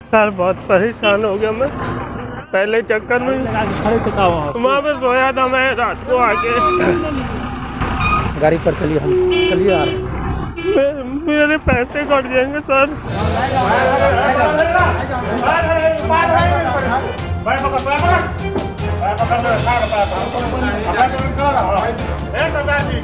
Sir बहुत परेशान हो गया मैं। पहले चक्कर में वहाँ पे सोया था मैं रात को आके। गाड़ी पर चलिए, हम चलिए आ रहे हैं। मेरे पैसे कट जाएंगे सर।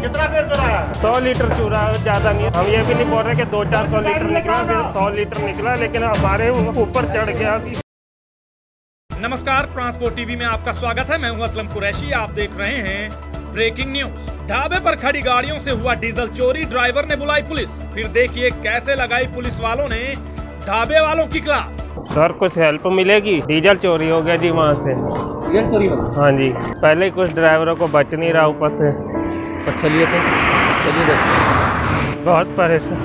कितना देर चुराया? 100 लीटर चूरा, ज़्यादा नहीं। हम ये भी नहीं बोल रहे कि 200-400 लीटर निकला, फिर 100 लीटर निकला, लेकिन हमारे ऊपर चढ़ गया अभी। नमस्कार, ट्रांसपोर्ट टीवी में आपका स्वागत है। मैं हूं असलम कुरैशी। आप देख रहे हैं ब्रेकिंग न्यूज। ढाबे पर खड़ी गाड़ियों से हुआ डीजल चोरी, ड्राइवर ने बुलाई पुलिस। फिर देखिए कैसे लगाई पुलिस वालों ने ढाबे वालों की क्लास। सर कुछ हेल्प मिलेगी? डीजल चोरी हो गया जी वहाँ से। डीजल चोरी हो गया? हाँ जी, पहले कुछ ड्राइवरों को बच नहीं रहा ऊपर से। तो चलिए देखते। बहुत परेशान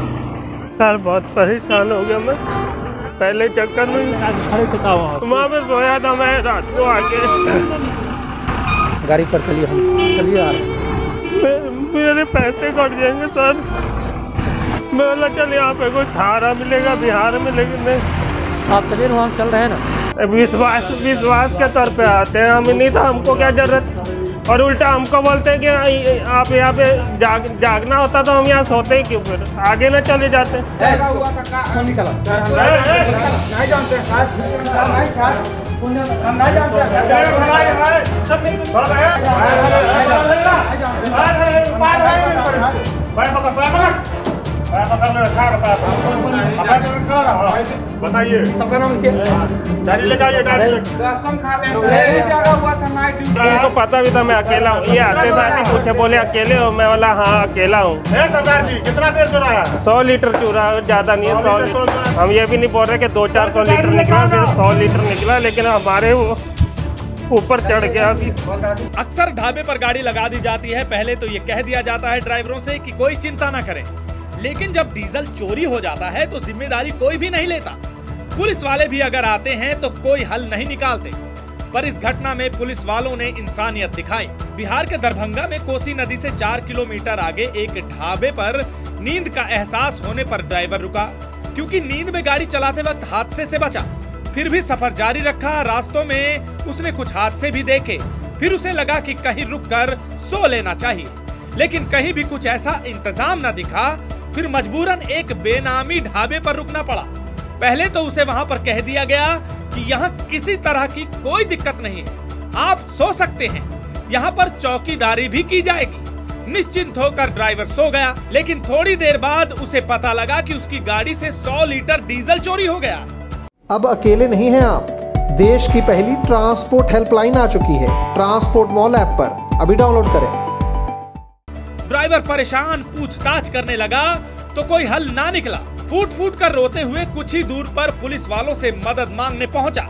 सर, बहुत परेशान हो गया मैं। पहले चक्कर में वहाँ पे सोया था मैं रात को आके। गाड़ी पर चलिए, हम चलिए आ रहे हैं। मेरे पैसे कट जाएंगे सर। मैं बोला चल यहाँ पे कोई सहारा मिलेगा बिहार में, लेकिन नहीं। आप चलिए ना, हम चल रहे हैं ना। विश्वास के तौर पे आते हैं हम, नहीं तो हमको क्या जरूरत। और उल्टा हमको बोलते हैं कि आप यहाँ पे जागना होता तो हम यहाँ सोते ही क्यों, फिर आगे ना चले जाते। बताइए सबका नाम क्या? उनको पता भी था मैं अकेला हूँ। ये आते थे पूछे, बोले अकेले हो? मैं बोला हाँ अकेला हूँ। सरदार जी कितना देर चुराया? 100 लीटर चूरा, ज़्यादा नहीं है। 100 लीटर। हम ये भी नहीं बोल रहे कि 200-400 लीटर निकला, फिर 100 लीटर निकला, लेकिन हमारे ऊपर चढ़ गया अभी। अक्सर ढाबे पर गाड़ी लगा दी जाती है। पहले तो ये कह दिया जाता है ड्राइवरों से कि कोई चिंता ना करें, लेकिन जब डीजल चोरी हो जाता है तो जिम्मेदारी कोई भी नहीं लेता। पुलिस वाले भी अगर आते हैं तो कोई हल नहीं निकालते। पर इस घटना में पुलिस वालों ने इंसानियत दिखाई। बिहार के दरभंगा में कोसी नदी से 4 किलोमीटर आगे एक ढाबे पर नींद का एहसास होने पर ड्राइवर रुका, क्योंकि नींद में गाड़ी चलाते वक्त हादसे से बचा। फिर भी सफर जारी रखा। रास्तों में उसने कुछ हादसे भी देखे। फिर उसे लगा कि कहीं रुककर सो लेना चाहिए, लेकिन कहीं भी कुछ ऐसा इंतजाम न दिखा। फिर मजबूरन एक बेनामी ढाबे पर रुकना पड़ा। पहले तो उसे वहां पर कह दिया गया कि यहाँ किसी तरह की कोई दिक्कत नहीं है, आप सो सकते हैं, यहाँ पर चौकीदारी भी की जाएगी। निश्चिंत होकर ड्राइवर सो गया, लेकिन थोड़ी देर बाद उसे पता लगा कि उसकी गाड़ी से 100 लीटर डीजल चोरी हो गया। अब अकेले नहीं हैं आप। देश की पहली ट्रांसपोर्ट हेल्पलाइन आ चुकी है ट्रांसपोर्ट मॉल ऐप पर। अभी डाउनलोड करें। ड्राइवर परेशान पूछताछ करने लगा तो कोई हल ना निकला। फूट फूट कर रोते हुए कुछ ही दूर पर पुलिस वालों से मदद मांगने पहुंचा।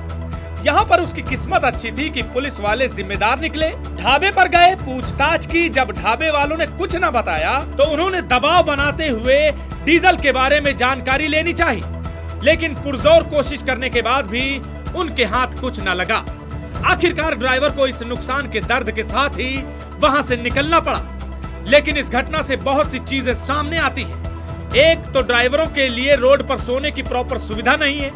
यहाँ पर उसकी किस्मत अच्छी थी कि पुलिस वाले जिम्मेदार निकले। ढाबे पर गए, पूछताछ की। जब ढाबे वालों ने कुछ न बताया तो उन्होंने दबाव बनाते हुए डीजल के बारे में जानकारी लेनी चाहिए, लेकिन पुरजोर कोशिश करने के बाद भी उनके हाथ कुछ न लगा। आखिरकार ड्राइवर को इस नुकसान के दर्द के साथ ही वहां से निकलना पड़ा। लेकिन इस घटना से बहुत सी चीजें सामने आती हैं। एक तो ड्राइवरों के लिए रोड पर सोने की प्रॉपर सुविधा नहीं है,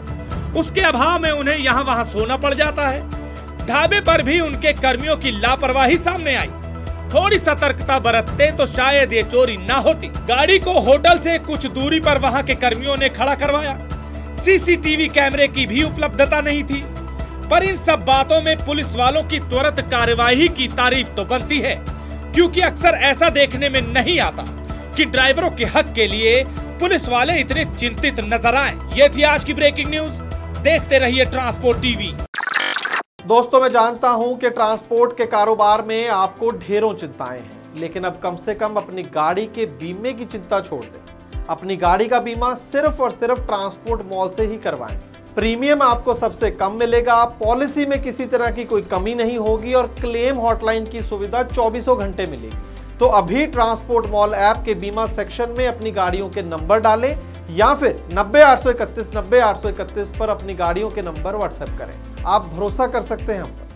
उसके अभाव में उन्हें यहाँ वहाँ सोना पड़ जाता है। ढाबे पर भी उनके कर्मियों की लापरवाही सामने आई। थोड़ी सतर्कता बरतते तो शायद ये चोरी ना होती। गाड़ी को होटल से कुछ दूरी पर वहाँ के कर्मियों ने खड़ा करवाया। सीसीटीवी कैमरे की भी उपलब्धता नहीं थी। पर इन सब बातों में पुलिस वालों की त्वरित कार्यवाही की तारीफ तो बनती है, क्योंकि अक्सर ऐसा देखने में नहीं आता कि ड्राइवरों के हक के लिए पुलिस वाले इतने चिंतित नजर आए। ये थी आज की ब्रेकिंग न्यूज। देखते रहिए ट्रांसपोर्ट टीवी। दोस्तों, मैं जानता हूं कि ट्रांसपोर्ट के कारोबार में आपको ढेरों चिंताएं हैं, लेकिन अब कम से कम अपनी गाड़ी के बीमे की चिंता छोड़ दें। अपनी गाड़ी का बीमा सिर्फ और सिर्फ ट्रांसपोर्ट मॉल से ही करवाएं। प्रीमियम आपको सबसे कम मिलेगा, पॉलिसी में किसी तरह की कोई कमी नहीं होगी और क्लेम हॉटलाइन की सुविधा 24 घंटे मिलेगी। तो अभी ट्रांसपोर्ट मॉल ऐप के बीमा सेक्शन में अपनी गाड़ियों के नंबर डालें या फिर 90-831 90-831 पर अपनी गाड़ियों के नंबर व्हाट्सएप करें। आप भरोसा कर सकते हैं हम पर।